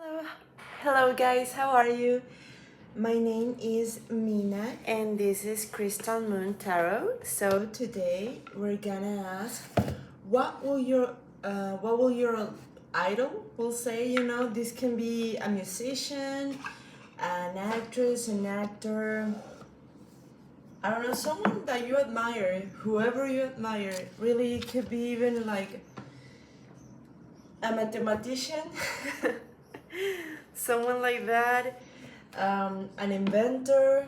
Hello, hello guys, how are you? My name is Mina and this is Crystal Moon Tarot. So today we're gonna ask what will your idol will say, this can be a musician, an actress, an actor, I don't know, someone that you admire, whoever you admire, really it could be even like a mathematician, someone like that, an inventor.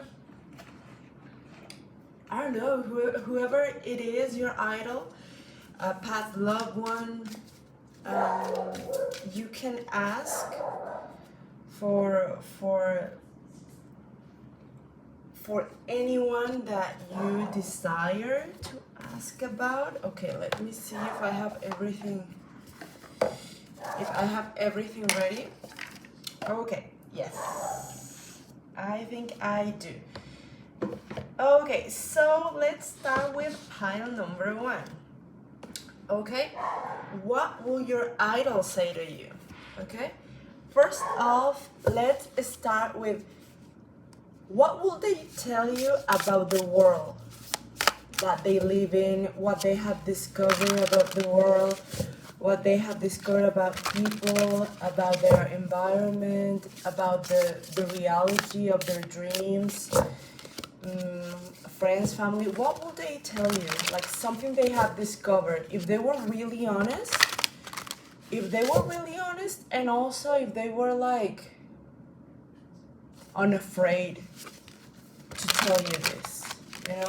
I don't know, whoever it is, your idol, a past loved one. You can ask for for anyone that you desire to ask about. Okay, let me see if I have everything. If I have everything ready. Okay, yes. I think I do. Okay, so let's start with pile number one. Okay, what will your idol say to you? Okay, first off, let's start with what will they tell you about the world that they live in, what they have discovered about the world, what they have discovered about people, about their environment, about the reality of their dreams, friends, family. What will they tell you? Like something they have discovered. If they were really honest, and also if they were like unafraid to tell you this.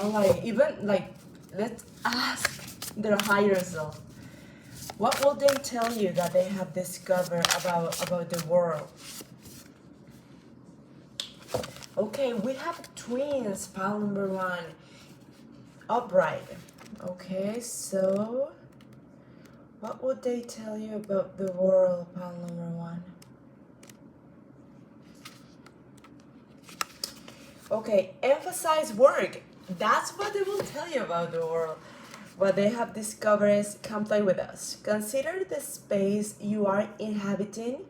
Like even like let's ask their higher self. What will they tell you that they have discovered about the world? Okay, we have twins, pile number one, upright. Okay, so what would they tell you about the world, pile number one? Okay, emphasize work. That's what they will tell you about the world. What they have discovered is come play with us. Consider the space you are inhabiting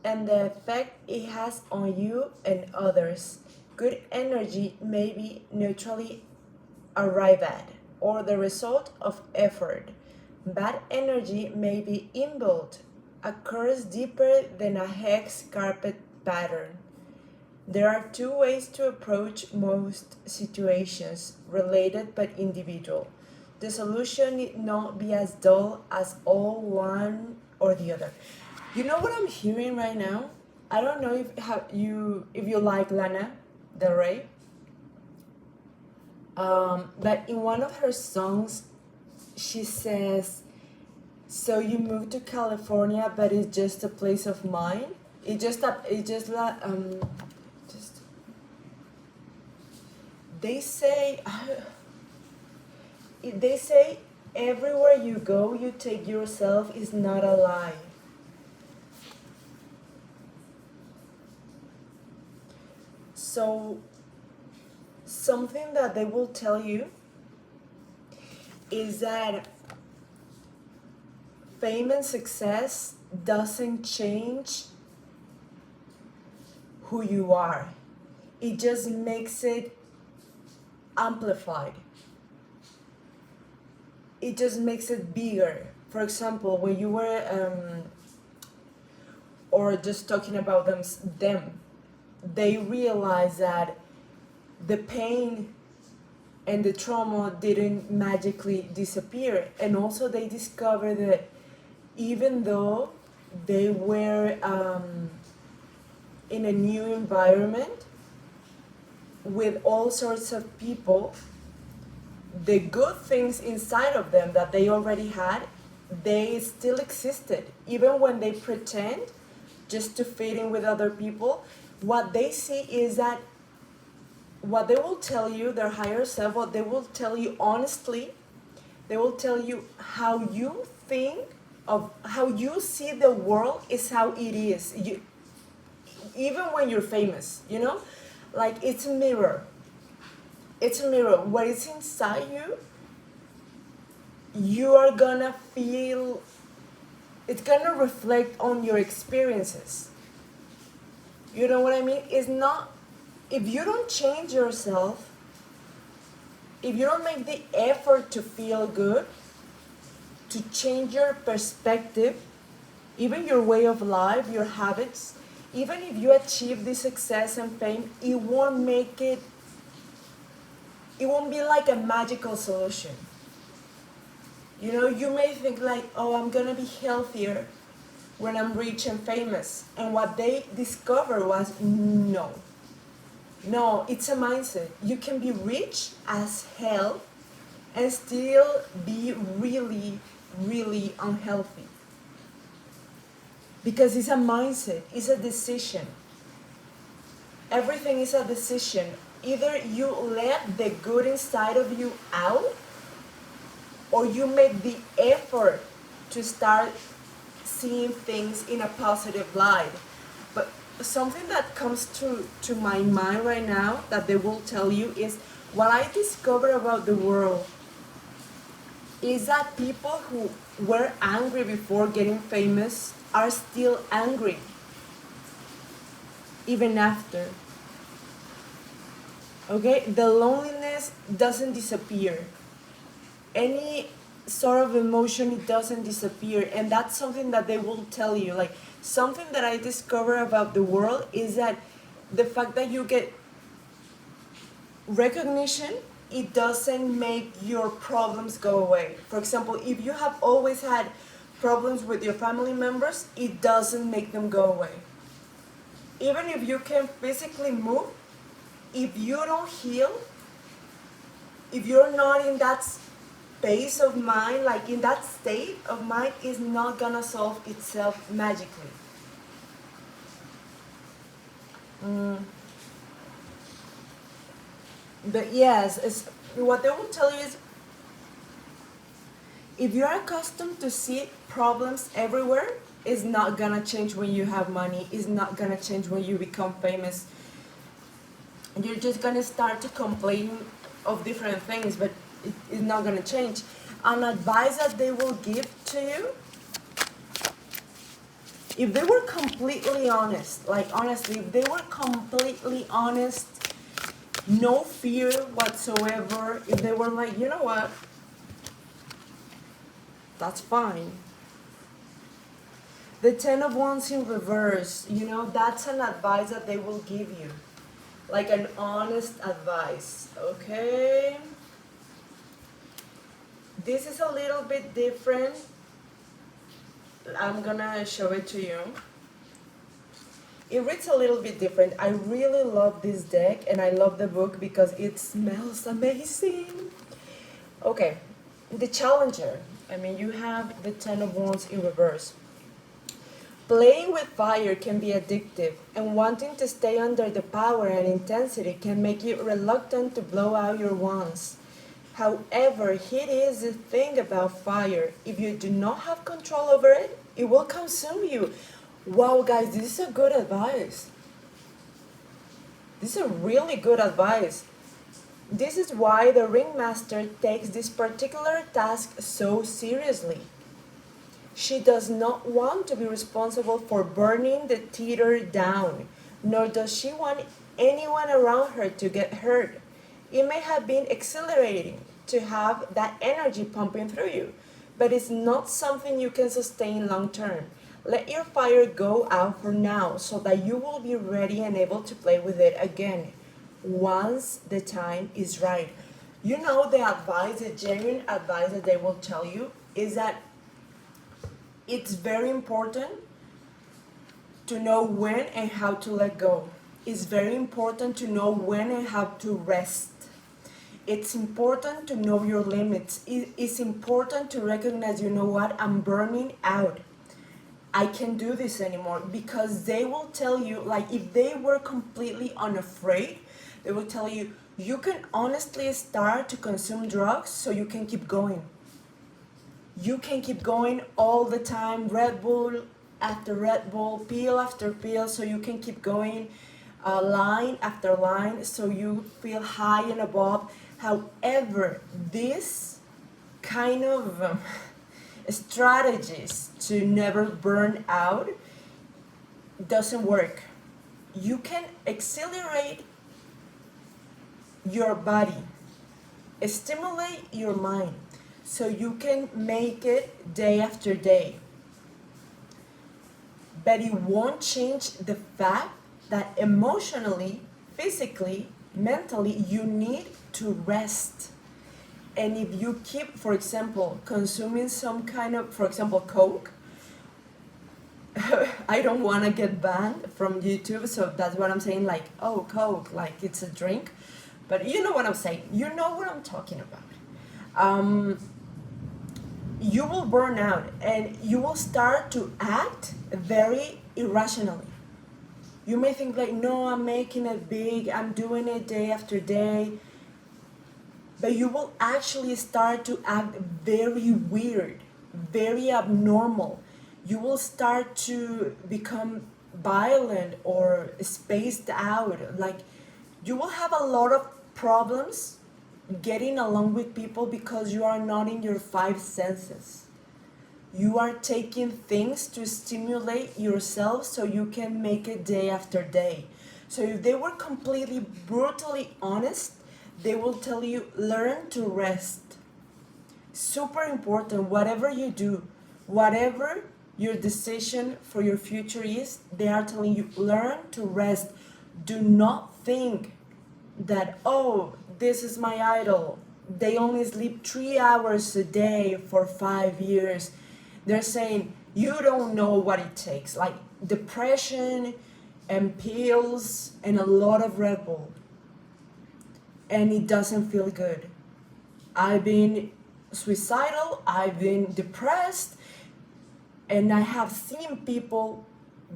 and the effect it has on you and others. Good energy may be neutrally arrived at or the result of effort. Bad energy may be inbuilt, occurs deeper than a hex carpet pattern. There are two ways to approach most situations, related but individual. The solution need not be as dull as all one or the other. You know what I'm hearing right now? I don't know if you like Lana Del Rey, but in one of her songs, she says, "So you moved to California, but it's just a place of mine." Just they say they say everywhere you go, you take yourself is not a lie. So something that they will tell you is that fame and success doesn't change who you are. It just makes it amplified. It just makes it bigger. For example, when you were or just talking about them, they realize that the pain and the trauma didn't magically disappear, and also they discover that even though they were in a new environment with all sorts of people, the good things inside of them that they already had, they still existed. Even when they pretend just to fit in with other people, what they see is that what they will tell you, their higher self, what they will tell you honestly, they will tell you how you think of how you see the world is how it is. Even when you're famous, like it's a mirror. It's a mirror. What is inside you, you are gonna feel, it's gonna reflect on your experiences. You know what I mean? It's not, if you don't change yourself, if you don't make the effort to feel good, to change your perspective, even your way of life, your habits, even if you achieve this success and fame, it won't be like a magical solution. You know, you may think like, oh, I'm gonna be healthier when I'm rich and famous. And what they discovered was no. No, it's a mindset. You can be rich as hell and still be really, really unhealthy. Because it's a mindset, it's a decision. Everything is a decision. Either you let the good inside of you out, or you make the effort to start seeing things in a positive light. But something that comes to my mind right now that they will tell you is what I discovered about the world is that people who were angry before getting famous are still angry even after. Okay? The loneliness doesn't disappear. Any sort of emotion, it doesn't disappear, and that's something that they will tell you. Like, something that I discover about the world is that the fact that you get recognition, it doesn't make your problems go away. For example, if you have always had problems with your family members, it doesn't make them go away. Even if you can physically move, if you don't heal, if you're not in that space of mind, like in that state of mind, is not gonna solve itself magically. But yes, what they will tell you is if you're accustomed to see problems everywhere, it's not gonna change when you have money, it's not gonna change when you become famous. You're just gonna start to complain of different things, but it's not gonna change. An advice that they will give to you, if they were completely honest, like honestly, if they were completely honest, no fear whatsoever, if they were like, you know what, that's fine. The Ten of Wands in reverse, you know, that's an advice that they will give you. Like an honest advice, okay? This is a little bit different. I'm gonna show it to you. It reads a little bit different. I really love this deck and I love the book because it smells amazing. Okay, the Challenger. I mean, you have the Ten of Wands in reverse. Playing with fire can be addictive, and wanting to stay under the power and intensity can make you reluctant to blow out your wands. However, here is the thing about fire. If you do not have control over it, it will consume you. Wow, guys, this is a good advice. This is a really good advice. This is why the ringmaster takes this particular task so seriously. She does not want to be responsible for burning the theater down, nor does she want anyone around her to get hurt. It may have been exhilarating to have that energy pumping through you, but it's not something you can sustain long term. Let your fire go out for now so that you will be ready and able to play with it again once the time is right. You know, the advice, the genuine advice that they will tell you is that it's very important to know when and how to let go. It's very important to know when and how to rest. It's important to know your limits. It's important to recognize, you know what, I'm burning out. I can't do this anymore, because they will tell you, like if they were completely unafraid, they will tell you, you can honestly start to consume drugs so you can keep going. You can keep going all the time, Red Bull after Red Bull, pill after pill, so you can keep going, line after line, so you feel high and above. However, this kind of strategies to never burn out doesn't work. you can accelerate your body, stimulate your mind, so you can make it day after day. But it won't change the fact that emotionally, physically, mentally, you need to rest. And if you keep, for example, consuming some kind of, for example, Coke, I don't want to get banned from YouTube, so that's what I'm saying, like, oh, Coke, like it's a drink. But you know what I'm saying. You know what I'm talking about. You will burn out and you will start to act very irrationally. You may think like, no, I'm making it big, I'm doing it day after day. But you will actually start to act very weird, very abnormal. You will start to become violent or spaced out. Like, you will have a lot of problems getting along with people because you are not in your five senses. You are taking things to stimulate yourself so you can make it day after day. So if they were completely brutally honest, they will tell you, learn to rest. Super important, whatever you do, whatever your decision for your future is, they are telling you, learn to rest. Do not think that, oh, this is my idol. They only sleep 3 hours a day for 5 years. They're saying, you don't know what it takes. Like depression and pills and a lot of Red Bull. And it doesn't feel good. I've been suicidal, I've been depressed, and I have seen people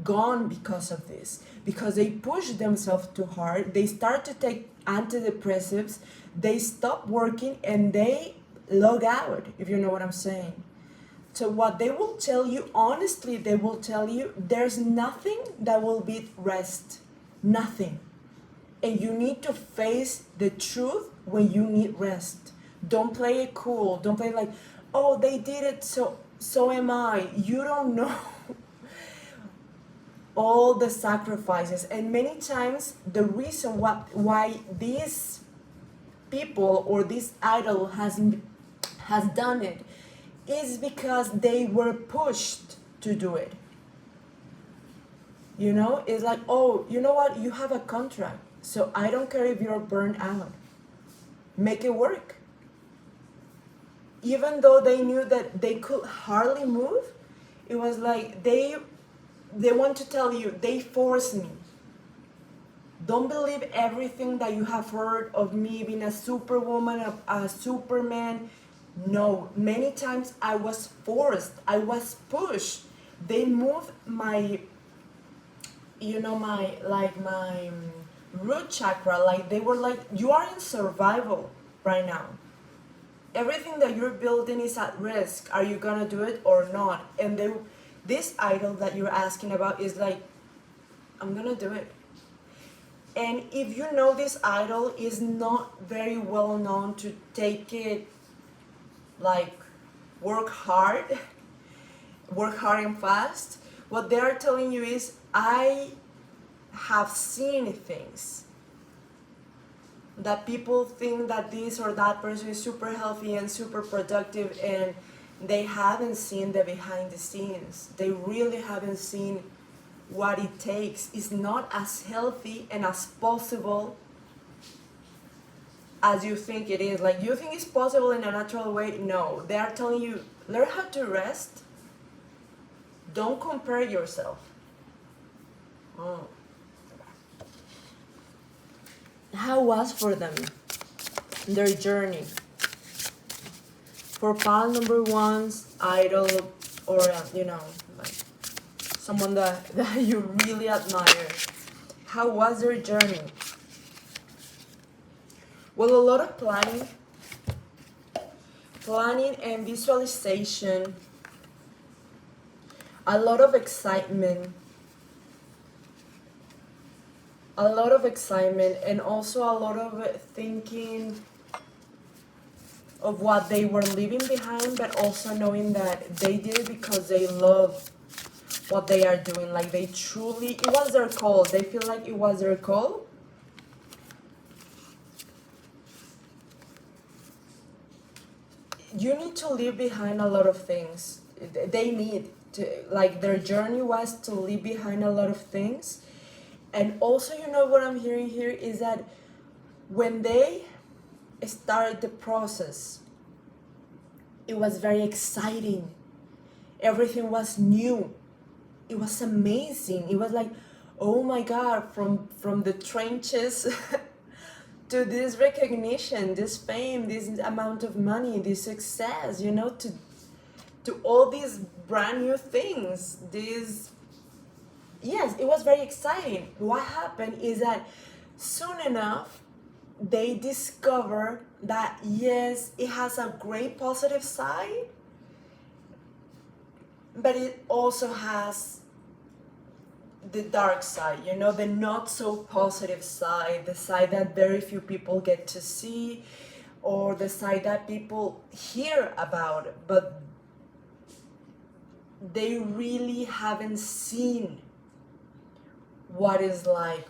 gone because of this, because they push themselves too hard. They start to take antidepressives, they stop working, and they log out, if you know what I'm saying. So what they will tell you, honestly, they will tell you there's nothing that will beat rest. Nothing. And you need to face the truth when you need rest. Don't play it cool. Don't play like, oh, they did it, so am I. You don't know all the sacrifices. And many times the reason why these people or this idol has done it is because they were pushed to do it. You know, it's like, oh, you know what? You have a contract. So I don't care if you're burned out. Make it work. Even though they knew that they could hardly move, it was like they want to tell you, they forced me. Don't believe everything that you have heard of me being a superwoman, a superman. No, many times I was forced, I was pushed. They moved my, my root chakra, like they were like, you are in survival right now. Everything that you're building is at risk. Are you gonna do it or not? And this idol that you're asking about is like, I'm gonna do it. And if you know this idol is not very well known to take it, like work hard and fast, what they're telling you is, I have seen things that people think that this or that person is super healthy and super productive, and they haven't seen the behind the scenes. They really haven't seen what it takes. It's not as healthy and as possible as you think it is. Like, you think it's possible in a natural way? No. They are telling you, learn how to rest. Don't compare yourself. Oh. How was for them their journey? For pal number one's idol, or like someone that you really admire, how was their journey? Well, a lot of planning and visualization, a lot of excitement, and also a lot of thinking of what they were leaving behind, but also knowing that they did it because they love what they are doing. Like they truly, it was their call. They feel like it was their call. You need to leave behind a lot of things. They need to, like their journey was to leave behind a lot of things. And also, you know what I'm hearing here is that when they started the process, it was very exciting. Everything was new. It was amazing. It was like, oh my God, from the trenches to this recognition, this fame, this amount of money, this success, you know, to all these brand new things. Yes, it was very exciting. What happened is that soon enough, they discover that yes, it has a great positive side, but it also has the dark side, you know, the not so positive side, the side that very few people get to see, or the side that people hear about, but they really haven't seen what is like.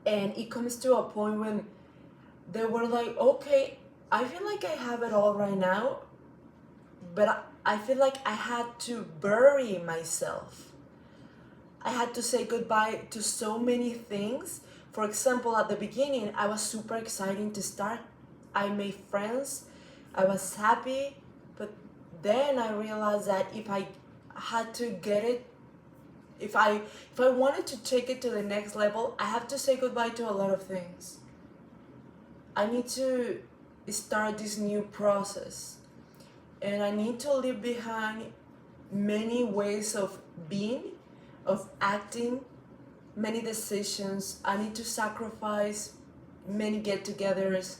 And it comes to a point when they were like, okay, I feel like I have it all right now, but I feel like I had to bury myself. I had to say goodbye to so many things. For example, at the beginning, I was super excited to start. I made friends. I was happy. But then I realized that if I had to get it, if I wanted to take it to the next level, I have to say goodbye to a lot of things. I need to start this new process. And I need to leave behind many ways of being, of acting, many decisions. I need to sacrifice many get-togethers.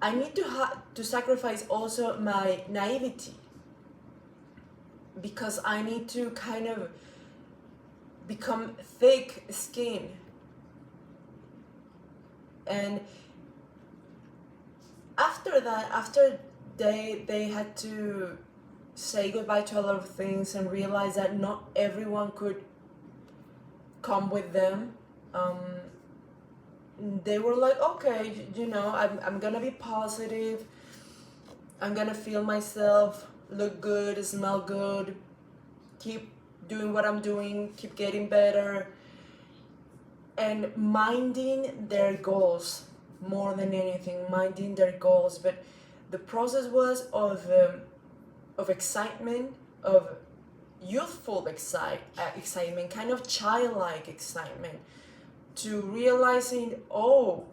I need to sacrifice also my naivety, because I need to kind of become thick-skinned. And after that, after they had to say goodbye to a lot of things and realize that not everyone could come with them, they were like, okay, you know, I'm gonna be positive, I'm gonna feel myself, look good, smell good, keep doing what I'm doing, keep getting better, and minding their goals more than anything, minding their goals. But the process was of excitement, of youthful excitement, kind of childlike excitement, to realizing, oh,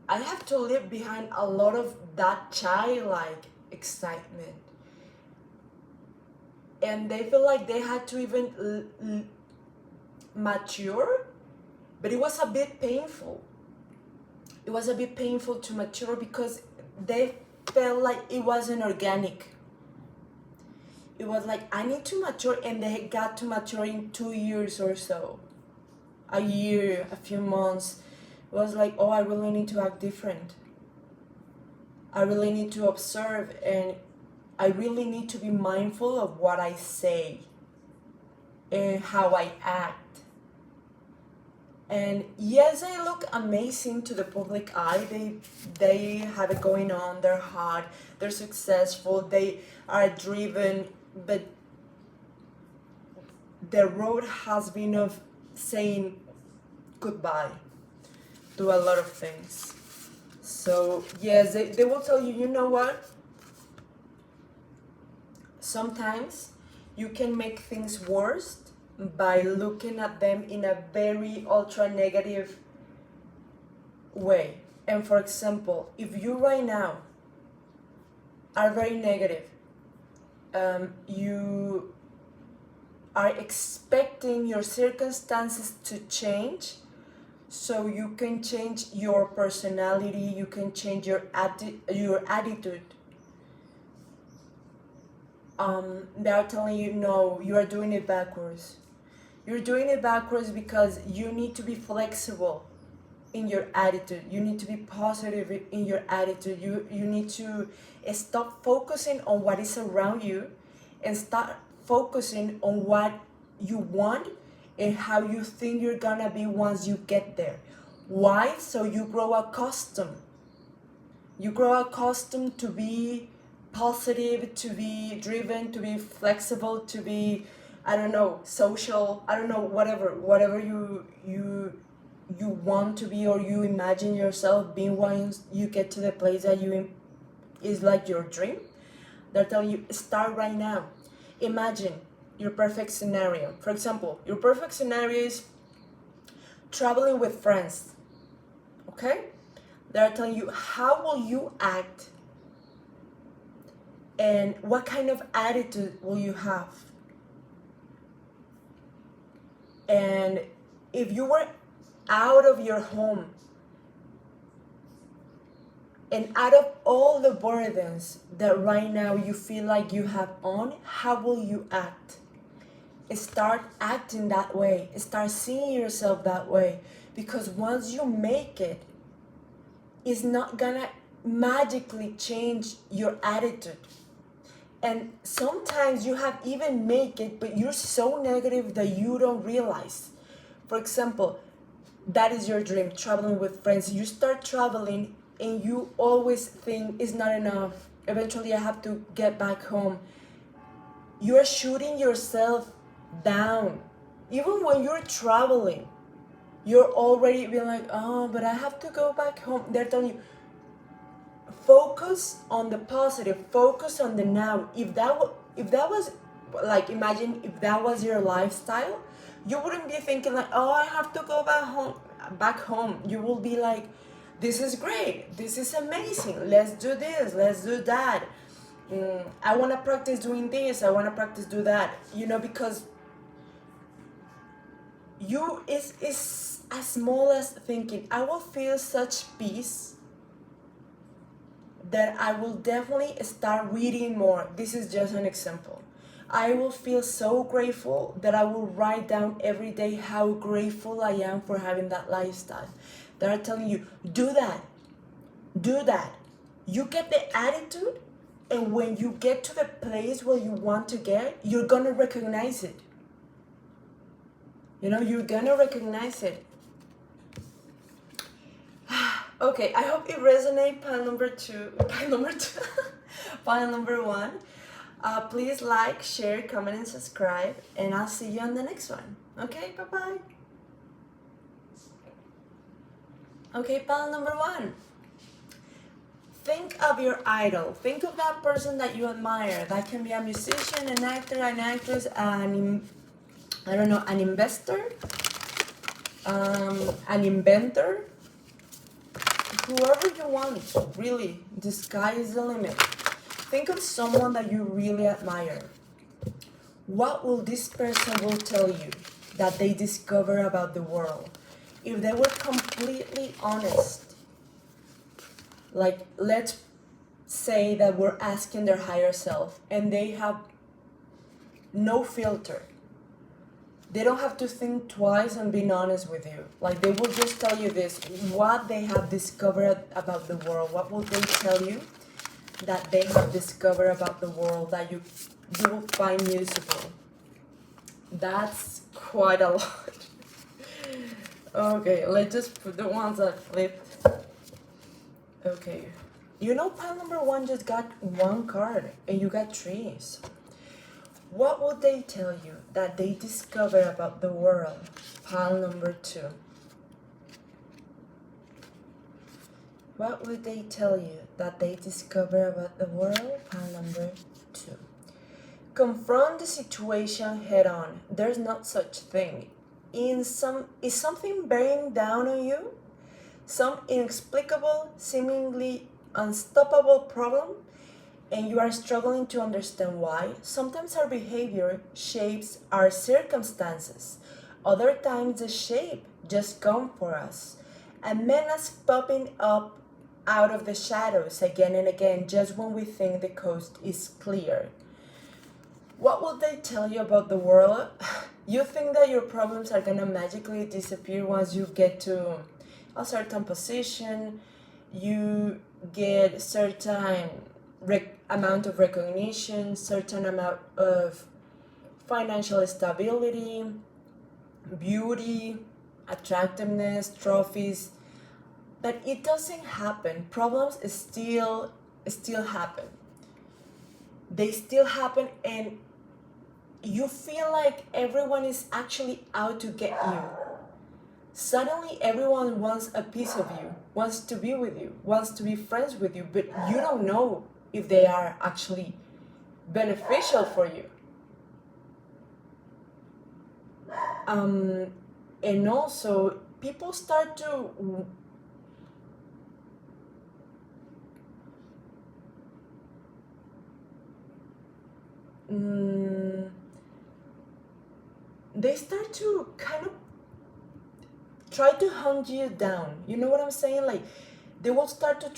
I have to leave behind a lot of that childlike excitement. And they feel like they had to even mature, but it was a bit painful. It was a bit painful to mature because they felt like it wasn't organic. It was like, I need to mature, and they got to mature in 2 years or so. A year, a few months. It was like, oh, I really need to act different. I really need to observe, and I really need to be mindful of what I say and how I act. And yes, they look amazing to the public eye. They have it going on, they're hot, they're successful, they are driven, but the road has been of saying goodbye to a lot of things. So yes, they will tell you, you know what? Sometimes you can make things worse by looking at them in a very ultra negative way. And for example, if you right now are very negative, you are expecting your circumstances to change so you can change your personality, you can change your attitude. They are telling you, no, you are doing it backwards. You're doing it backwards because you need to be flexible in your attitude. You need to be positive in your attitude. You need to stop focusing on what is around you and start focusing on what you want and how you think you're gonna be once you get there. Why? So you grow accustomed. You grow accustomed to be positive, to be driven, to be flexible, to be, I don't know, social, I don't know, whatever you want to be or you imagine yourself being once you get to the place that you is like your dream. They're telling you, start right now. Imagine your perfect scenario. For example, your perfect scenario is traveling with friends. Okay? They're telling you, how will you act and what kind of attitude will you have? And if you were out of your home and out of all the burdens that right now you feel like you have on, how will you act? Start acting that way. Start seeing yourself that way. Because once you make it, it's not gonna magically change your attitude. And sometimes you have even make it, but you're so negative that you don't realize. For example, that is your dream, traveling with friends. You start traveling and you always think it's not enough. Eventually I have to get back home. You're shooting yourself down. Even when you're traveling, you're already being like, oh, but I have to go back home. They're telling you, focus on the positive, focus on the now. If that was like, imagine if that was your lifestyle, you wouldn't be thinking like, oh, I have to go back home. You will be like, this is great, this is amazing, let's do this, let's do that. I want to practice doing this, I want to practice do that, because it's as small as thinking, I will feel such peace that I will definitely start reading more. This is just an example. I will feel so grateful that I will write down every day how grateful I am for having that lifestyle. They are telling you, do that. Do that. You get the attitude, and when you get to the place where you want to get, you're going to recognize it. You're going to recognize it. Okay, I hope it resonates. Pile number one. Please like, share, comment, and subscribe, and I'll see you on the next one. Okay, bye-bye. Okay, pile number one. Think of your idol. Think of that person that you admire. That can be a musician, an actor, an actress, an investor, an inventor, whoever you want. Really, the sky is the limit. Think of someone that you really admire. What will this person will tell you that they discover about the world? If they were completely honest, like let's say that we're asking their higher self and they have no filter. They don't have to think twice and being honest with you. Like they will just tell you this, what they have discovered about the world. What will they tell you that they have discovered about the world that you will find useful? That's quite a lot. Okay, let's just put the ones that flipped. Okay. Pile number one just got one card and you got trees. What would they tell you that they discover about the world? Pile number two. What would they tell you that they discover about the world? Pile number two. Confront the situation head on. There's not such thing. Is something bearing down on you? Some inexplicable, seemingly unstoppable problem, and you are struggling to understand why? Sometimes our behavior shapes our circumstances. Other times the shape just comes for us. A menace popping up out of the shadows again and again just when we think the coast is clear. What will they tell you about the world? You think that your problems are gonna magically disappear once you get to a certain position, you get certain amount of recognition, certain amount of financial stability, beauty, attractiveness, trophies. But it doesn't happen. Problems still happen. They still happen, and you feel like everyone is actually out to get you. Suddenly everyone wants a piece of you, wants to be with you, wants to be friends with you, but you don't know if they are actually beneficial for you. And also people start to they start to kind of try to hunt you down. You know what I'm saying? Like they will start to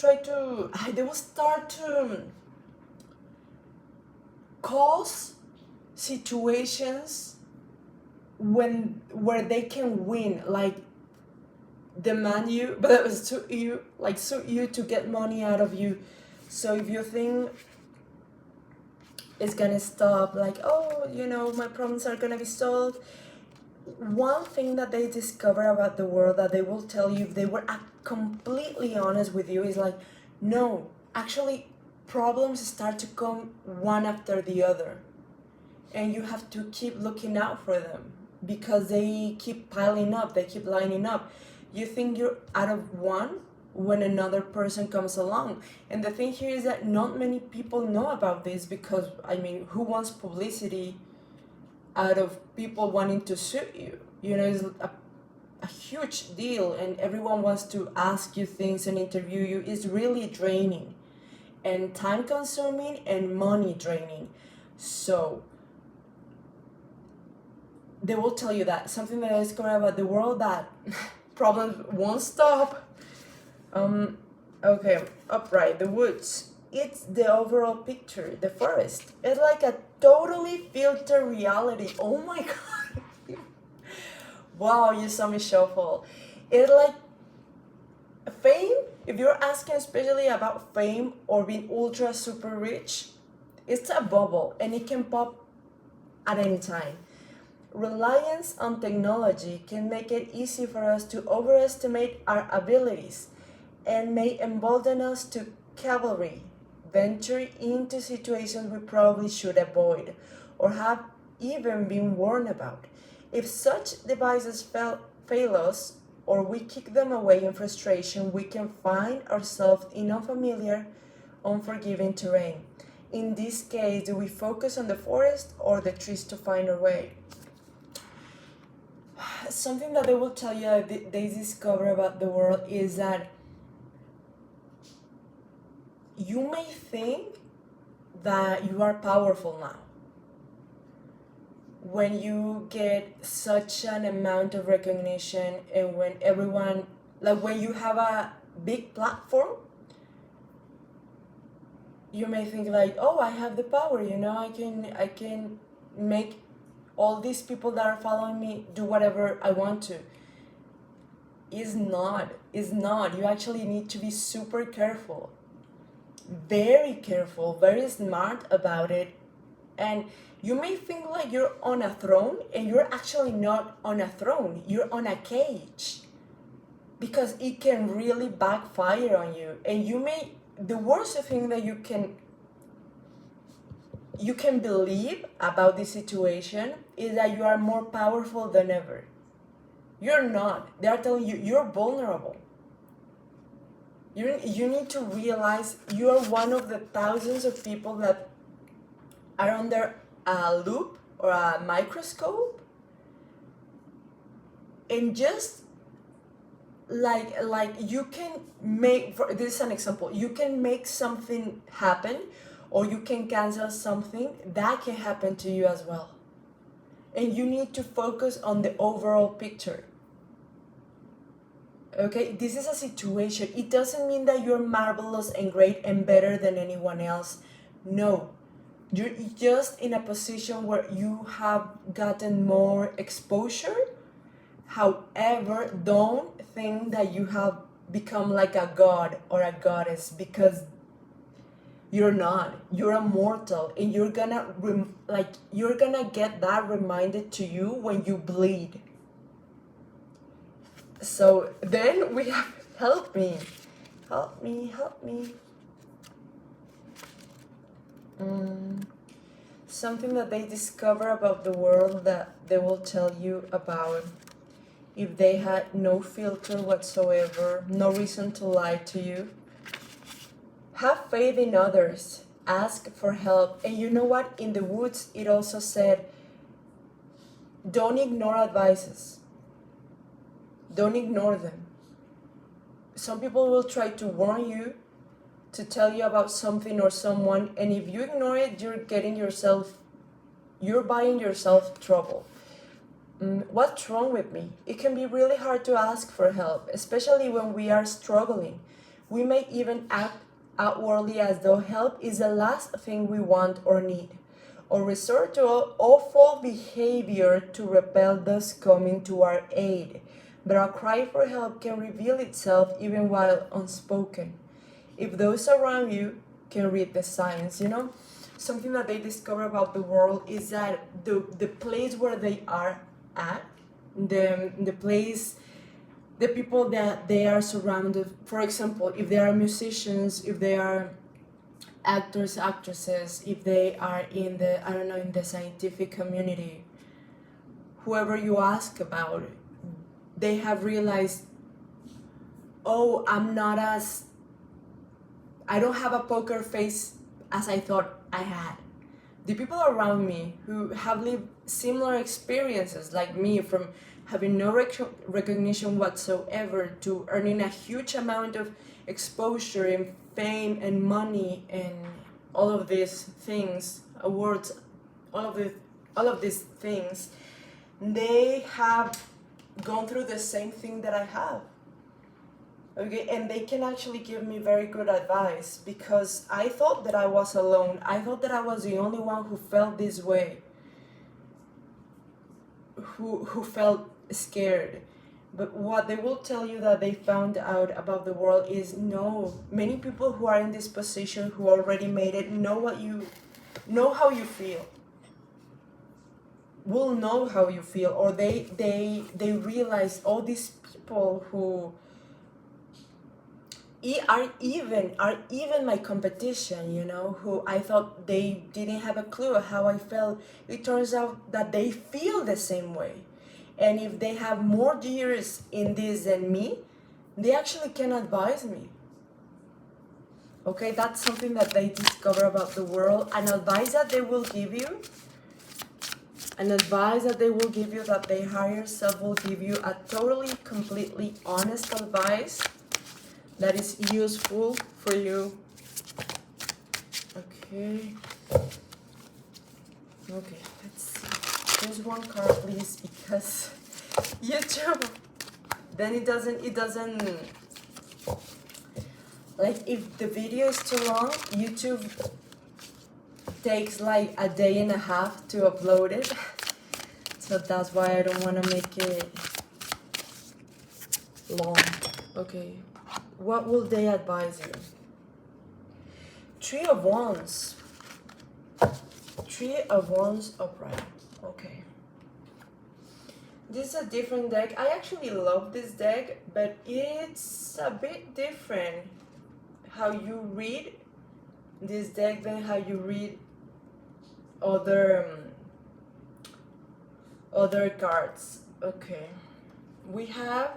cause situations where they can win, like demand you, but suit you to get money out of you. So if you think it's gonna stop, like, oh, my problems are gonna be solved, one thing that they discover about the world that they will tell you if they were completely honest with you is like, no, actually problems start to come one after the other, and you have to keep looking out for them because they keep piling up, they keep lining up. You think you're out of one when another person comes along. And the thing here is that not many people know about this, because who wants publicity out of people wanting to suit you? It's a huge deal, and everyone wants to ask you things and interview you. It's really draining and time consuming and money draining. So they will tell you that. Something that I discovered about the world, that problems won't stop. Okay, upright, the woods. It's the overall picture, the forest. It's like a totally filtered reality. Oh my god. Wow, you saw me shuffle. It's like fame. If you're asking especially about fame or being ultra super rich, it's a bubble and it can pop at any time. Reliance on technology can make it easy for us to overestimate our abilities and may embolden us to cavalry, venture into situations we probably should avoid or have even been warned about. If such devices fail us, or we kick them away in frustration, we can find ourselves in unfamiliar, unforgiving terrain. In this case, do we focus on the forest or the trees to find our way? Something that they will tell you they discover about the world is that you may think that you are powerful now. When you get such an amount of recognition, and when everyone, like when you have a big platform, you may think like, oh, I have the power, I can make all these people that are following me do whatever I want to. Is not. You actually need to be super careful, very careful, very smart about it. And you may think like you're on a throne, and you're actually not on a throne, you're on a cage, because it can really backfire on you. And the worst thing that you can believe about this situation is that you are more powerful than ever. You're not. They are telling you you're vulnerable. You need to realize you are one of the thousands of people that are under a loop or a microscope, and just like you can make, this is an example, you can make something happen, or you can cancel something that can happen to you as well. And you need to focus on the overall picture. Okay, this is a situation. It doesn't mean that you're marvelous and great and better than anyone else. No, you're just in a position where you have gotten more exposure However, don't think that you have become like a god or a goddess, because you're not. You're a mortal, and you're gonna get that reminded to you when you bleed. So then we have help me. Help me, help me. Something that they discover about the world that they will tell you about if they had no filter whatsoever, no reason to lie to you. Have faith in others. Ask for help. And you know what? In the woods, it also said, don't ignore advices. Don't ignore them. Some people will try to warn you, to tell you about something or someone, and if you ignore it, you're buying yourself trouble. What's wrong with me? It can be really hard to ask for help, especially when we are struggling. We may even act outwardly as though help is the last thing we want or need, or resort to awful behavior to repel those coming to our aid. But our cry for help can reveal itself even while unspoken, if those around you can read the signs. Something that they discover about the world is that the place where they are at, the place, the people that they are surrounded, for example, if they are musicians, if they are actors, actresses, if they are in the scientific community, whoever you ask about, they have realized, oh, I don't have a poker face as I thought I had. The people around me who have lived similar experiences like me, from having no recognition whatsoever to earning a huge amount of exposure and fame and money and all of these things, awards, all of these things, they have gone through the same thing that I have. Okay, and they can actually give me very good advice, because I thought that I was alone. I thought that I was the only one who felt this way, who felt scared. But what they will tell you that they found out about the world is, no, many people who are in this position, who already made it, know how you feel. Will know how you feel, or they realize all these people who are even my competition, who I thought they didn't have a clue how I felt. It turns out that they feel the same way, and if they have more years in this than me, they actually can advise me. Okay, that's something that they discover about the world. An advice that they will give you, that their higher self will give you, a totally, completely honest advice that is useful for you. Okay, let's see. Choose one card, please, because YouTube, then it doesn't, like, if the video is too long, YouTube takes like a day and a half to upload it. So that's why I don't want to make it long. Okay, what will they advise you? Three of Wands. Three of Wands upright. Okay. This is a different deck. I actually love this deck, but it's a bit different how you read this deck than how you read other cards. Okay, we have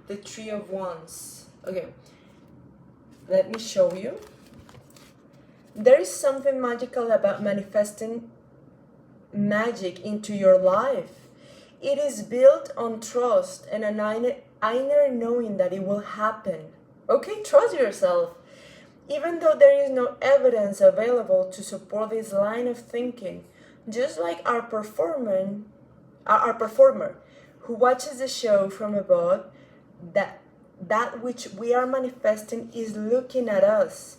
the Three of Wands. Okay, let me show you. There is something magical about manifesting magic into your life. It is built on trust and an inner knowing that it will happen. Okay, trust yourself. Even though there is no evidence available to support this line of thinking, just like our performer who watches the show from above, that which we are manifesting is looking at us.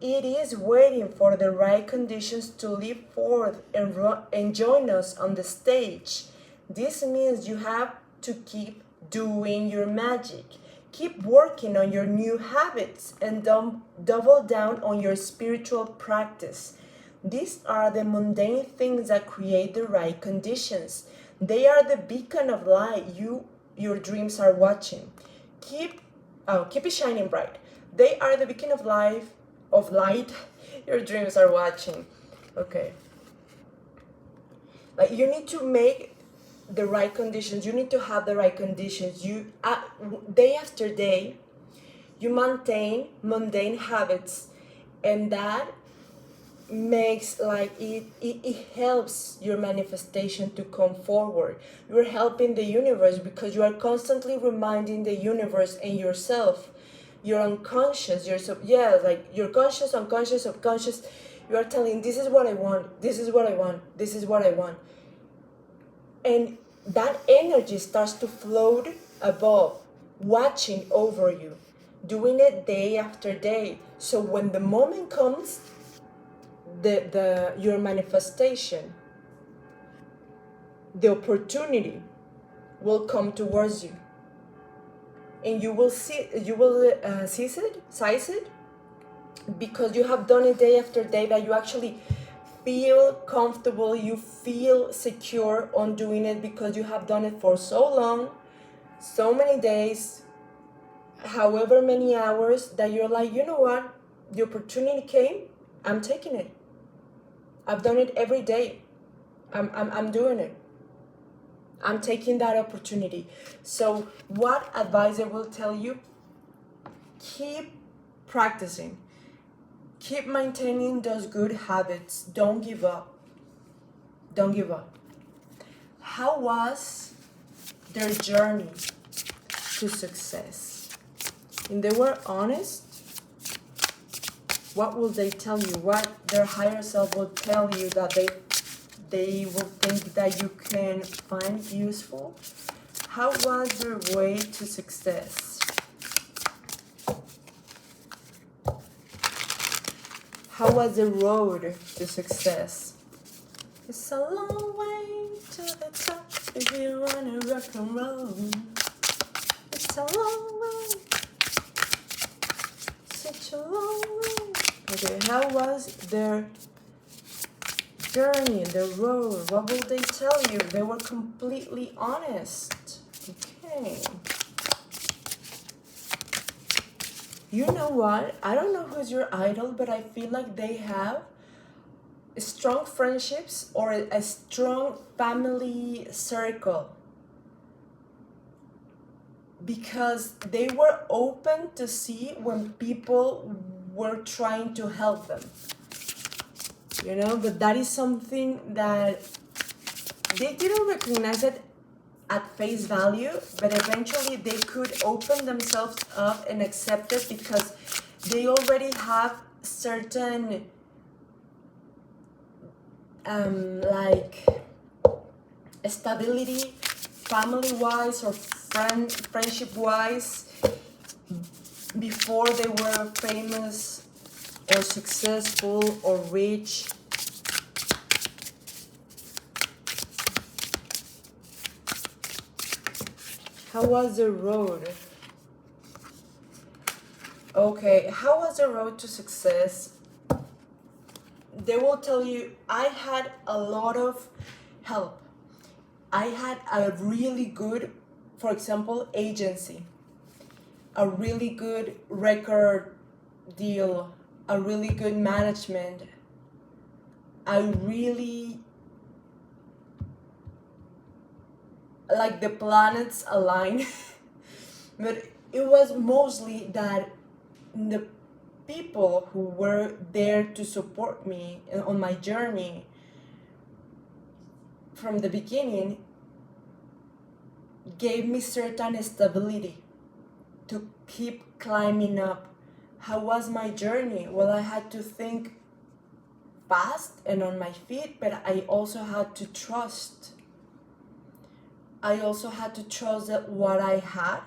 It is waiting for the right conditions to leap forth and join us on the stage. This means you have to keep doing your magic. Keep working on your new habits and double down on your spiritual practice. These are the mundane things that create the right conditions. They are the beacon of light your dreams are watching. Keep it shining bright. They are the beacon of light your dreams are watching. Okay. Like, you need to make the right conditions. You need to have the right conditions. You day after day, you maintain mundane habits, and that makes like it helps your manifestation to come forward. You're helping the universe because you are constantly reminding the universe and yourself, your unconscious, like your conscious, unconscious, subconscious. You are telling, this is what I want, this is what I want, this is what I want. And that energy starts to float above, watching over you, doing it day after day. So when the moment comes, your manifestation, the opportunity will come towards you, and you will seize it, because you have done it day after day, that you actually feel comfortable, you feel secure on doing it, because you have done it for so long, so many days, however many hours, that you're like, you know what, the opportunity came, I'm taking it. I've done it every day. I'm doing it. I'm taking that opportunity. So what advice I will tell you? Keep practicing. Keep maintaining those good habits. Don't give up. Don't give up. How was their journey to success? And they were honest. What will they tell you? What their higher self will tell you that they will think that you can find useful? How was their way to success? How was the road to success? It's a long way to the top if you wanna rock and roll. It's a long way, such a long way. Okay, how was their journey, the road? What will they tell you? They were completely honest. Okay. You know what? I don't know who's your idol, but I feel like they have strong friendships or a strong family circle, because they were open to see when people were trying to help them. You know, but that is something that they didn't recognize it at face value, but eventually they could open themselves up and accept it, because they already have certain like stability, family-wise or friendship-wise, before they were famous or successful or rich. How was the road? Okay, how was the road to success? They will tell you, I had a lot of help. I had a really good, for example, agency, a really good record deal, a really good management. I really, like, the planets aligned. But it was mostly that the people who were there to support me on my journey from the beginning gave me certain stability to keep climbing up. How was my journey? Well, I had to think fast and on my feet, but I also had to trust. I also had to trust that what I had,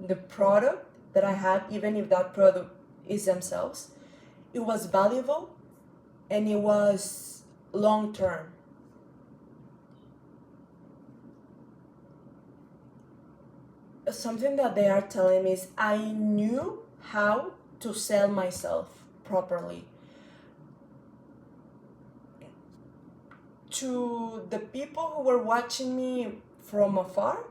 the product that I had, even if that product is themselves, it was valuable and it was long term. something that they are telling me is I knew how to sell myself properly to the people who were watching me from afar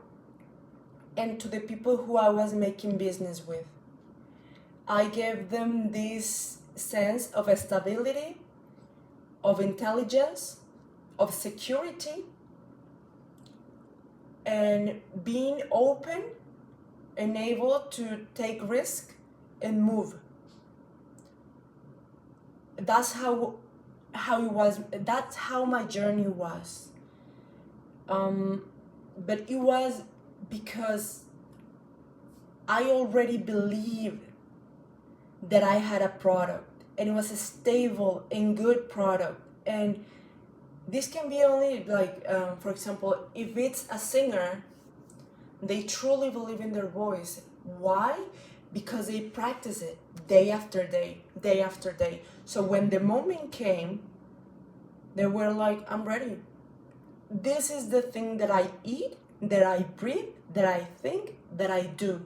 and to the people who I was making business with. I gave them this sense of stability, of intelligence, of security, and being open and able to take risk and move. That's how it was. That's how my journey was. But it was because I already believed that I had a product, and it was a stable and good product. And this can be only like, for example, if it's a singer, they truly believe in their voice. Why? Because they practice it day after day, day after day. So when the moment came, they were like, I'm ready. This is the thing that I eat, that I breathe, that I think, that I do.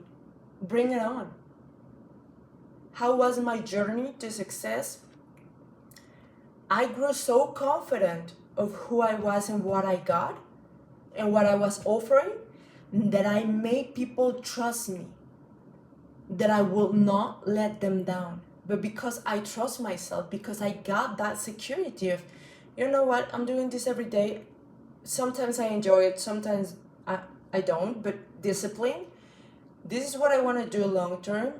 Bring it on. How was my journey to success? I grew so confident of who I was and what I got and what I was offering that I made people trust me, that I will not let them down. But because I trust myself, because I got that security of, you know what, I'm doing this every day. Sometimes I enjoy it, sometimes I don't, but discipline. This is what I want to do long term.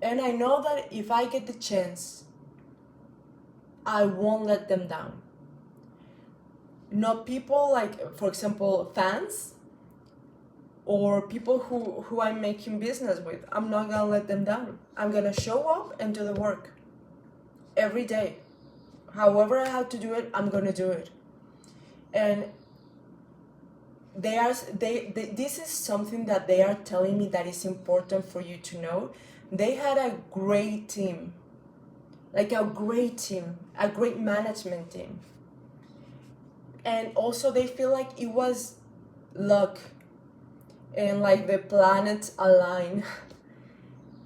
And I know that if I get the chance, I won't let them down. Not people like, for example, fans or people who I'm making business with. I'm not gonna let them down. I'm gonna show up and do the work every day. However I have to do it, I'm gonna do it. And this is something that they are telling me that is important for you to know. They had a great team, like a great management team. And also they feel like it was luck and like the planets align.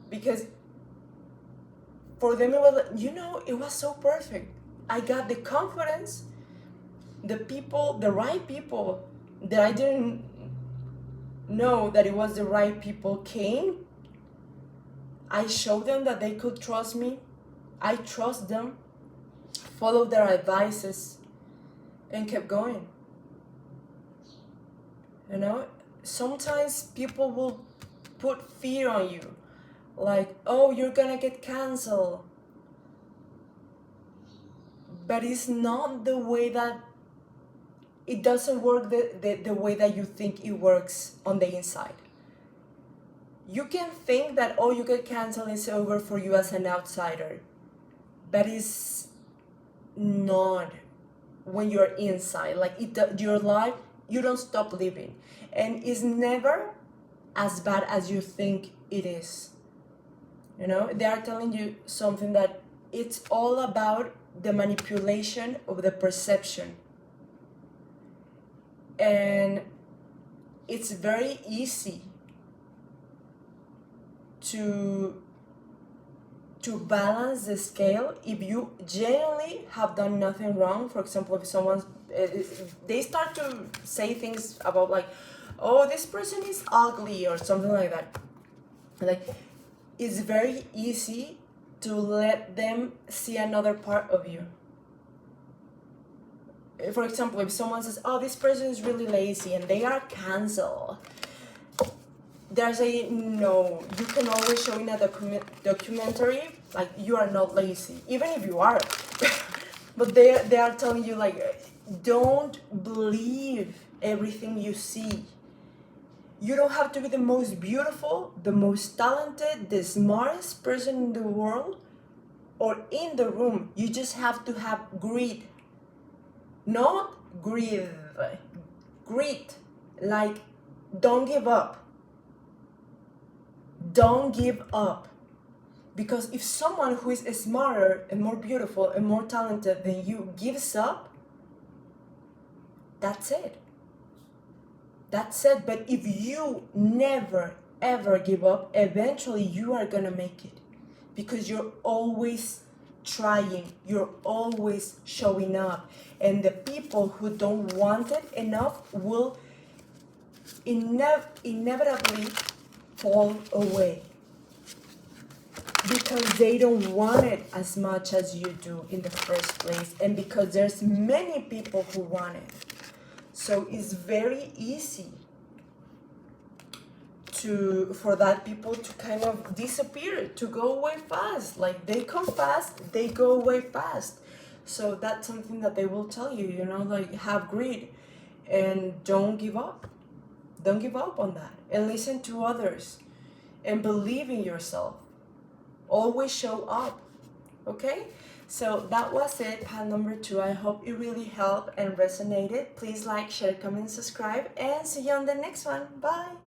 Because for them it was, it was so perfect. I got the confidence, the right people that I didn't know that it was the right people came. I showed them that they could trust me. I trust them, followed their advices, and kept going. Sometimes people will put fear on you, like, oh, you're gonna get canceled. But it's not the way that, it doesn't work the way that you think it works on the inside. You can think that, oh, you get canceled, it's over for you as an outsider. But it's not when you're inside. Like, your life, you don't stop living. And it's never as bad as you think it is. They are telling you something that it's all about the manipulation of the perception. And it's very easy to balance the scale if you genuinely have done nothing wrong. For example, if someone they start to say things about like, oh, this person is ugly or something like that, like, it's very easy to let them see another part of you. For example, if someone says, oh, this person is really lazy and they are canceled, they're saying, no, you can always show in a documentary, like, you are not lazy, even if you are. But they are telling you, like, don't believe everything you see. You don't have to be the most beautiful, the most talented, the smartest person in the world or in the room. You just have to have grit. Not greed. Grit. Like, don't give up. Don't give up. Because if someone who is smarter and more beautiful and more talented than you gives up, that's it. That's it. But if you never ever give up, eventually you are gonna make it, because you're always trying, you're always showing up. And the people who don't want it enough will inevitably fall away, because they don't want it as much as you do in the first place, and because there's many people who want it. So it's very easy for that people to kind of disappear, to go away fast. Like, they come fast, they go away fast. So that's something that they will tell you, you know, like, have greed and don't give up. Don't give up on that, and listen to others and believe in yourself. Always show up. Okay? So that was it, path number 2. I hope it really helped and resonated. Please like, share, comment, subscribe, and see you on the next one. Bye.